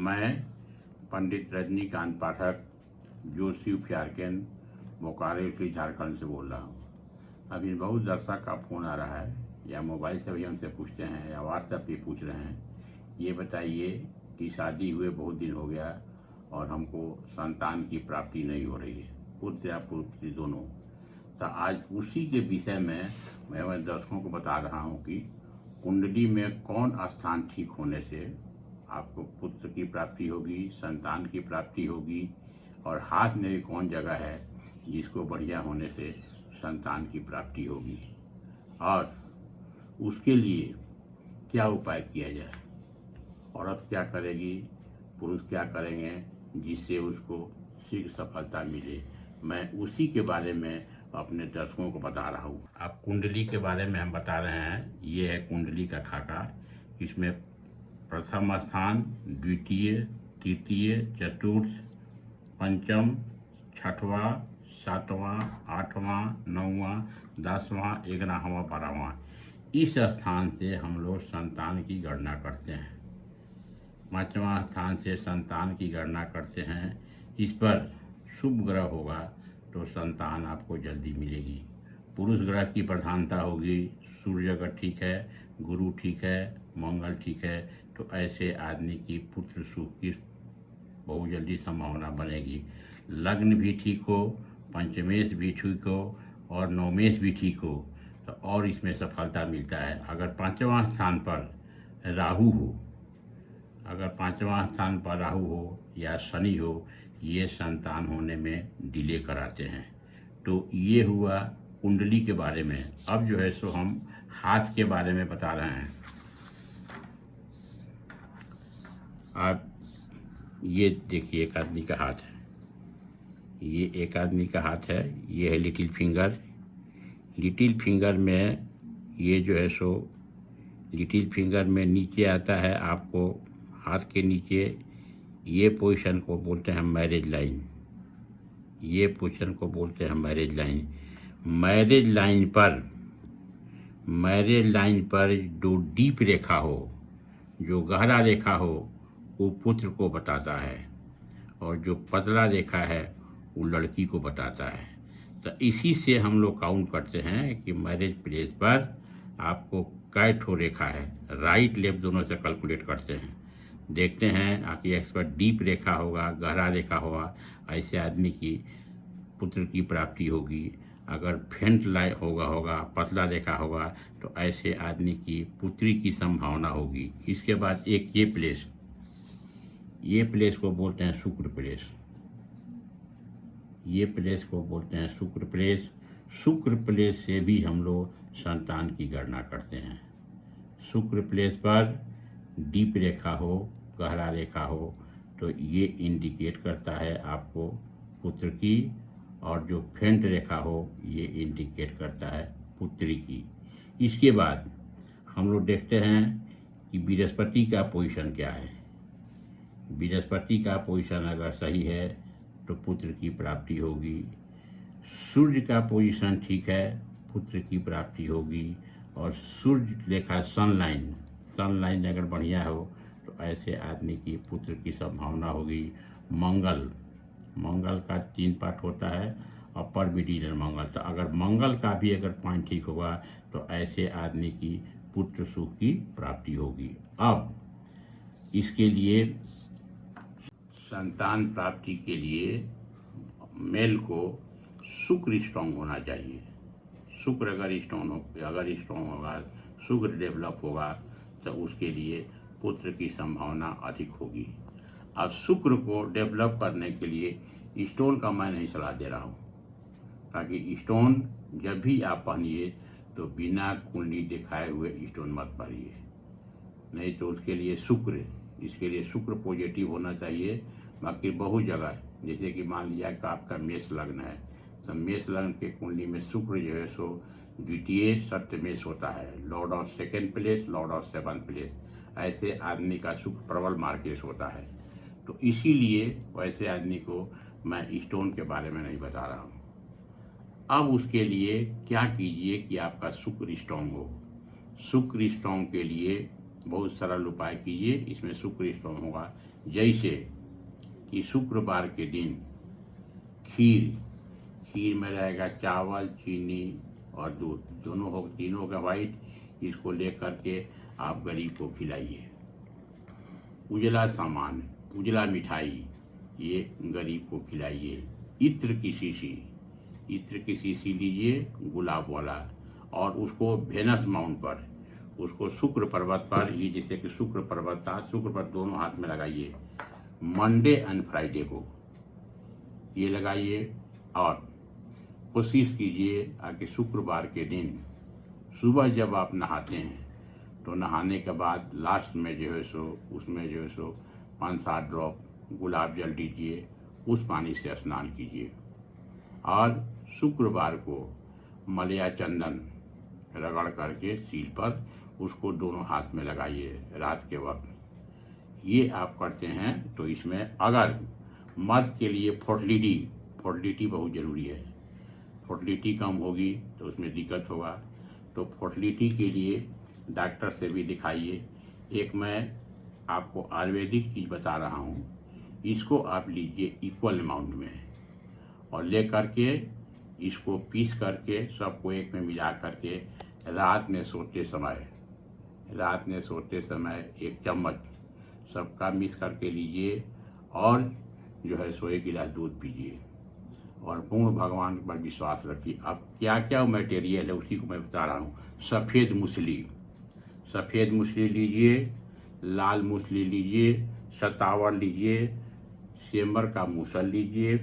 मैं पंडित रजनीकांत पाठक जोशी फ्यारकेन बोकारो से झारखंड से बोल रहा हूँ। अभी बहुत दर्शक का फ़ोन आ रहा है, या मोबाइल से भी हमसे पूछते हैं या व्हाट्सएप पे पूछ रहे हैं, ये बताइए कि शादी हुए बहुत दिन हो गया और हमको संतान की प्राप्ति नहीं हो रही है, पुत्र या पुत्री दोनों। तो आज उसी के विषय में मैं दर्शकों को बता रहा हूँ कि कुंडली में कौन स्थान ठीक होने से आपको पुत्र की प्राप्ति होगी, संतान की प्राप्ति होगी, और हाथ में भी कौन जगह है जिसको बढ़िया होने से संतान की प्राप्ति होगी, और उसके लिए क्या उपाय किया जाए। औरत क्या करेगी, पुरुष क्या करेंगे जिससे उसको शीघ्र सफलता मिले, मैं उसी के बारे में अपने दर्शकों को बता रहा हूँ। अब कुंडली के बारे में हम बता रहे हैं। ये है कुंडली का खाका। इसमें प्रथम स्थान, द्वितीय, तृतीय, चतुर्थ, पंचम, छठवां, सातवां, आठवां, नौवां, 10वां, 11वां, 12वां, इस स्थान से हम लोग संतान की गणना करते हैं। 5वां स्थान से संतान की गणना करते हैं। इस पर शुभ ग्रह होगा तो संतान आपको जल्दी मिलेगी। पुरुष ग्रह की प्रधानता होगी, सूर्य अगर ठीक है, गुरु ठीक है, मंगल ठीक है, तो ऐसे आदमी की पुत्र सुख की बहुत जल्दी संभावना बनेगी। लग्न भी ठीक हो, पंचमेश भी ठीक हो और नवमेश भी ठीक हो तो और इसमें सफलता मिलता है। अगर 5वां स्थान पर राहु हो, अगर 5वां स्थान पर राहु हो या शनि हो, ये संतान होने में डिले कराते हैं। तो ये हुआ कुंडली के बारे में। अब जो है सो हम हाथ के बारे में बता रहे हैं। आप ये देखिए, एक आदमी का हाथ है, ये एक आदमी का हाथ है, ये है लिटिल फिंगर। लिटिल फिंगर में ये जो है सो लिटिल फिंगर में नीचे आता है, आपको हाथ के नीचे ये पोजीशन को बोलते हैं मैरिज लाइन। ये पोजीशन को बोलते हैं मैरिज लाइन। मैरिज लाइन पर जो डीप रेखा हो, जो गहरा रेखा हो, वो पुत्र को बताता है, और जो पतला रेखा है वो लड़की को बताता है। तो इसी से हम लोग काउंट करते हैं कि मैरिज प्लेस पर आपको कै ठो रेखा है। राइट लेफ्ट दोनों से कैलकुलेट करते हैं, देखते हैं आपकी एक्स पर डीप रेखा होगा, गहरा रेखा होगा, ऐसे आदमी की पुत्र की प्राप्ति होगी। अगर फेंट लाइन होगा, पतला रेखा होगा, तो ऐसे आदमी की पुत्री की संभावना होगी। इसके बाद एक ये प्लेस को बोलते हैं शुक्र प्लेस। ये प्लेस को बोलते हैं शुक्र प्लेस। शुक्र प्लेस से भी हम लोग संतान की गणना करते हैं। शुक्र प्लेस पर डीप रेखा हो, गहरा रेखा हो, तो ये इंडिकेट करता है आपको पुत्र की, और जो फेंट रेखा हो ये इंडिकेट करता है पुत्री की। इसके बाद हम लोग देखते हैं कि बृहस्पति का पोजीशन क्या है। बृहस्पति का पोजीशन अगर सही है तो पुत्र की प्राप्ति होगी। सूर्य का पोजीशन ठीक है, पुत्र की प्राप्ति होगी। और सूर्य रेखा सनलाइन अगर बढ़िया हो तो ऐसे आदमी की पुत्र की संभावना होगी। मंगल का 3 पार्ट होता है, अपर मिडिल मंगल। तो अगर मंगल का भी अगर पॉइंट ठीक होगा तो ऐसे आदमी की पुत्र सुख की प्राप्ति होगी। अब इसके लिए संतान प्राप्ति के लिए मेल को शुक्र स्ट्रॉन्ग होना चाहिए। शुक्र अगर स्ट्रॉन्ग होगा, शुक्र डेवलप होगा, तो उसके लिए पुत्र की संभावना अधिक होगी। अब शुक्र को डेवलप करने के लिए स्टोन का मैं नहीं सलाह दे रहा हूँ, ताकि स्टोन जब भी आप पहनिए तो बिना कुंडली दिखाए हुए स्टोन मत पहनिए, नहीं तो उसके लिए इसके लिए शुक्र पॉजिटिव होना चाहिए। बाकी बहुत जगह, जैसे कि मान लिया कि आपका मेष लग्न है, तो मेष लग्न के कुंडली में शुक्र जो है सो द्वितीय सप्तमेश होता है, Lord of 2nd place, Lord of 7th place. ऐसे आदमी का शुक्र प्रबल मार्केश होता है। तो इसीलिए वैसे आदमी को मैं स्टोन के बारे में नहीं बता रहा हूँ। अब उसके लिए क्या कीजिए कि आपका शुक्र स्ट्रॉन्ग हो। शुक्र स्ट्रॉन्ग के लिए बहुत सरल उपाय कीजिए। इसमें शुक्र स्ट्रॉन्ग होगा जैसे कि शुक्रवार के दिन खीर में रहेगा चावल, चीनी और दूध, दोनों हो, तीनों का वाइट। इसको लेकर के आप गरीब को खिलाइए। उजला सामान, उजला मिठाई, ये गरीब को खिलाइए। इत्र की शीशी लीजिए गुलाब वाला, और उसको वेनस माउंट पर, उसको शुक्र पर्वत पर, ये जैसे कि शुक्र पर्वत था, शुक्र पर दोनों हाथ में लगाइए। मंडे एंड फ्राइडे को ये लगाइए। और कोशिश कीजिए कि शुक्रवार के दिन सुबह जब आप नहाते हैं तो नहाने के बाद लास्ट में जो है सो उसमें जो है सो 5-7 ड्रॉप गुलाब जल दीजिए, उस पानी से स्नान कीजिए। और शुक्रवार को मलया चंदन रगड़ करके सील पर उसको दोनों हाथ में लगाइए रात के वक्त। ये आप करते हैं तो इसमें, अगर मर्द के लिए फर्टिलिटी बहुत ज़रूरी है, फर्टिलिटी कम होगी तो उसमें दिक्कत होगा। तो फर्टिलिटी के लिए डॉक्टर से भी दिखाइए। एक मैं आपको आयुर्वेदिक चीज़ बता रहा हूँ, इसको आप लीजिए इक्वल अमाउंट में, और ले करके इसको पीस करके सबको एक में मिला करके रात में सोते समय 1 चम्मच सबका मिक्स करके लीजिए, और जो है सो 1 गिलास दूध पीजिए, और पूर्ण भगवान पर विश्वास रखिए। अब क्या क्या मटेरियल है उसी को मैं बता रहा हूँ। सफ़ेद मूसली लीजिए, लाल मूसली लीजिए, सतावर लीजिए, सेमर का मूसल लीजिए,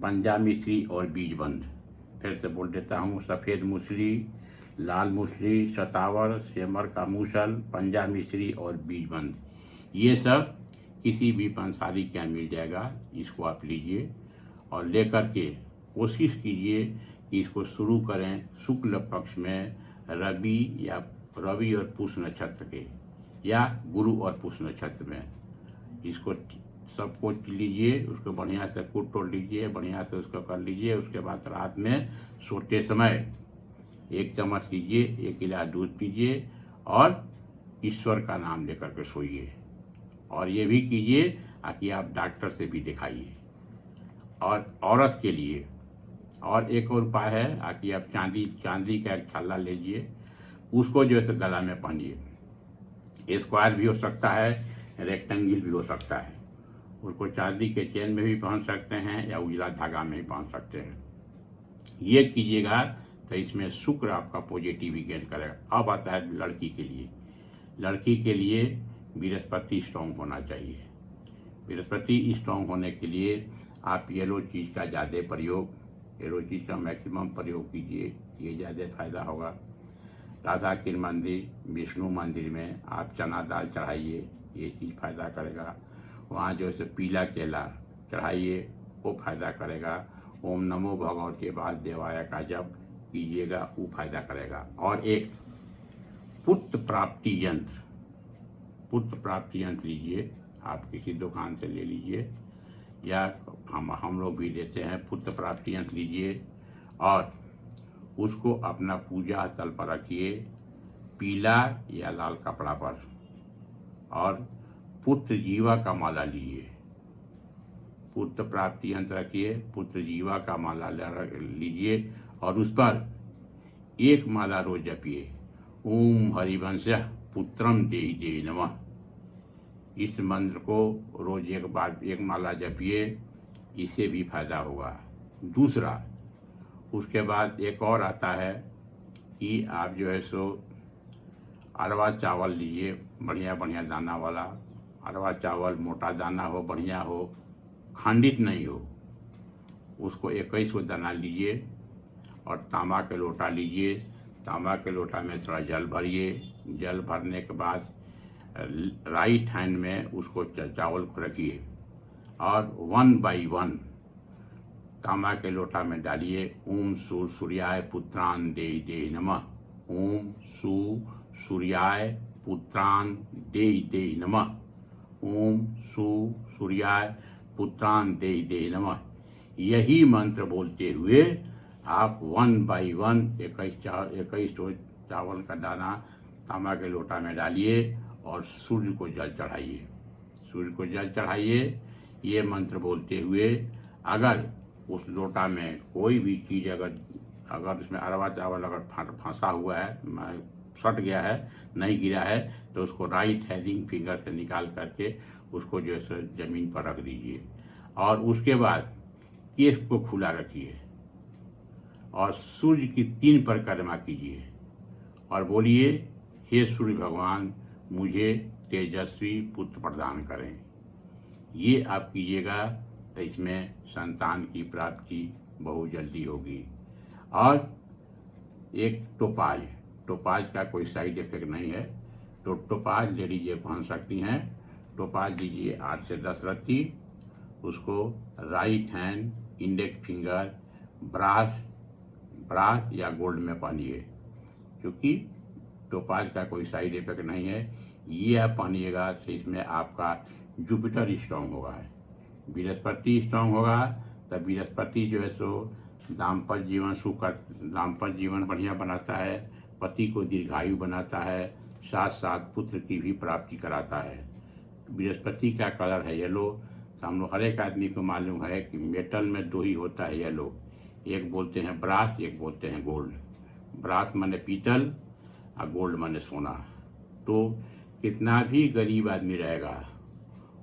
पंजा मिश्री और बीजबंद। फिर से बोल देता हूँ, सफ़ेद मूसली, लाल मूसली, सतावर, सेमर का मूसल, पंजा मिश्री और बीजबंद। ये सब किसी भी पंसारी के यहाँ मिल जाएगा। इसको आप लीजिए और लेकर के कोशिश कीजिए कि इसको शुरू करें शुक्ल पक्ष में, रवि और पुष्य नक्षत्र के, या गुरु और पुष्य नक्षत्र में। इसको सबको लीजिए, उसको बढ़िया से कूट तोड़ लीजिए, बढ़िया से उसको कर लीजिए। उसके बाद रात में सोते समय 1 चम्मच लीजिए, 1 गिलास दूध पीजिए, और ईश्वर का नाम लेकर के सोइए। और ये भी कीजिए कि आप डॉक्टर से भी दिखाइए। और औरत के लिए और एक और उपाय है कि आप चांदी का एक छल्ला लीजिए, उसको जो है गला में पहनिए। स्क्वायर भी हो सकता है, रेक्टेंगल भी हो सकता है। उसको चांदी के चेन में भी पहन सकते हैं या उजला धागा में भी पहन सकते हैं। ये कीजिएगा तो इसमें शुक्र आपका पॉजिटिव गेन करेगा। अब आता है लड़की के लिए बृहस्पति स्ट्रॉन्ग होना चाहिए। बृहस्पति स्ट्रॉन्ग होने के लिए आप येलो चीज़ का ज़्यादा प्रयोग, येलो चीज़ का मैक्सिमम प्रयोग कीजिए, ये ज़्यादा फायदा होगा। राधा के मंदिर, विष्णु मंदिर में आप चना दाल चढ़ाइए, ये चीज़ फायदा करेगा। वहाँ जो है पीला केला चढ़ाइए, वो फायदा करेगा। ओम नमो भगवते बाद देवाय का जप कीजिएगा, वो फायदा करेगा। और एक पुत्र प्राप्ति यंत्र लीजिए, आप किसी दुकान से ले लीजिए, या हम लोग भी देते हैं। पुत्र प्राप्ति यंत्र लीजिए और उसको अपना पूजा स्थल पर रखिए, पीला या लाल कपड़ा पर। और पुत्र जीवा का माला लीजिए, पुत्र प्राप्ति यंत्र रखिए, पुत्र जीवा का माला लीजिए, और उस पर 1 माला रोज जपिए। ओम हरिवंश पुत्रम देहि देहि नमः। इस मंत्र को रोज 1 माला जपिए, इससे भी फायदा होगा। दूसरा, उसके बाद एक और आता है कि आप जो है सो अरवा चावल लीजिए, बढ़िया दाना वाला अरवा चावल, मोटा दाना हो, बढ़िया हो, खंडित नहीं हो। उसको 21 दाना लीजिए और तांबा के लोटा लीजिए। तांबा के लोटा में थोड़ा जल भरिए। जल भरने के बाद राइट हैंड में उसको चावल को रखिए और 1 बाई 1 तांबा के लोटा में डालिए। ओम सूर्याय पुत्रान देहि देहि नमः। ओम सूर्याय पुत्रान देहि देहि नमः। ओम सूर्याय पुत्रान देहि देहि नमः। यही मंत्र बोलते हुए आप 1 बाई 1 21 चावल का दाना तांबा के लोटा में डालिए और सूर्य को जल चढ़ाइए। सूर्य को जल चढ़ाइए। ये मंत्र बोलते हुए अगर उस लोटा में कोई भी चीज़ अगर उसमें अरवा चावल अगर फंसा हुआ है, सट गया है, नहीं गिरा है, तो उसको राइट हैंडिंग फिंगर से निकाल करके उसको जो है ज़मीन पर रख दीजिए और उसके बाद केस को खुला रखिए और सूर्य की 3 परिक्रमा कीजिए और बोलिए, हे सूर्य भगवान, मुझे तेजस्वी पुत्र प्रदान करें। ये आप कीजिएगा तो इसमें संतान की प्राप्ति बहुत जल्दी होगी। और एक टोपाज का कोई साइड इफेक्ट नहीं है, तो टोपाज ले लीजिए, पहन सकती हैं। टोपाज लीजिए 8 से 10 रत्ती, उसको right hand index finger brass या गोल्ड में पहनिए, क्योंकि टोपाज का कोई साइड इफेक्ट नहीं है। ये आप पहनिएगा तो इसमें आपका जुपिटर स्ट्रांग होगा, बृहस्पति स्ट्रांग होगा, तब बृहस्पति जो है सो दाम्पत्य जीवन दाम्पत्य जीवन बढ़िया बनाता है, पति को दीर्घायु बनाता है, साथ साथ पुत्र की भी प्राप्ति कराता है। बृहस्पति का कलर है येलो, तो हम लोग हर एक आदमी को मालूम है कि मेटल में 2 ही होता है येलो, एक बोलते हैं ब्रास, एक बोलते हैं गोल्ड। ब्रास माने पीतल और गोल्ड माने सोना। तो कितना भी गरीब आदमी रहेगा,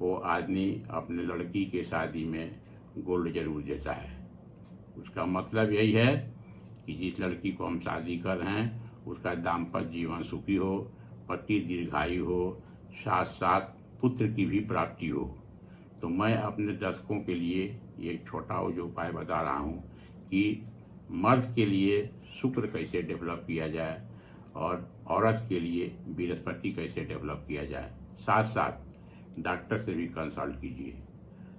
वो आदमी अपने लड़की के शादी में गोल्ड जरूर देता है। उसका मतलब यही है कि जिस लड़की को हम शादी कर रहे हैं उसका दाम्पत्य जीवन सुखी हो, पति दीर्घायु हो, साथ साथ पुत्र की भी प्राप्ति हो। तो मैं अपने दर्शकों के लिए एक छोटा जो उपाय बता रहा हूँ कि मर्द के लिए शुक्र कैसे डेवलप किया जाए और औरत के लिए बृहस्पति कैसे डेवलप किया जाए। साथ साथ डॉक्टर से भी कंसल्ट कीजिए।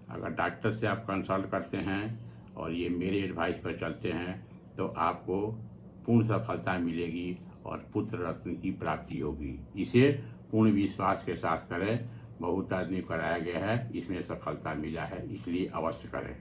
अगर डॉक्टर से आप कंसल्ट करते हैं और ये मेरे एडवाइस पर चलते हैं तो आपको पूर्ण सफलता मिलेगी और पुत्र रत्न की प्राप्ति होगी। इसे पूर्ण विश्वास के साथ करें। बहुत आदमी कराया गया है, इसमें सफलता मिला है, इसलिए अवश्य करें।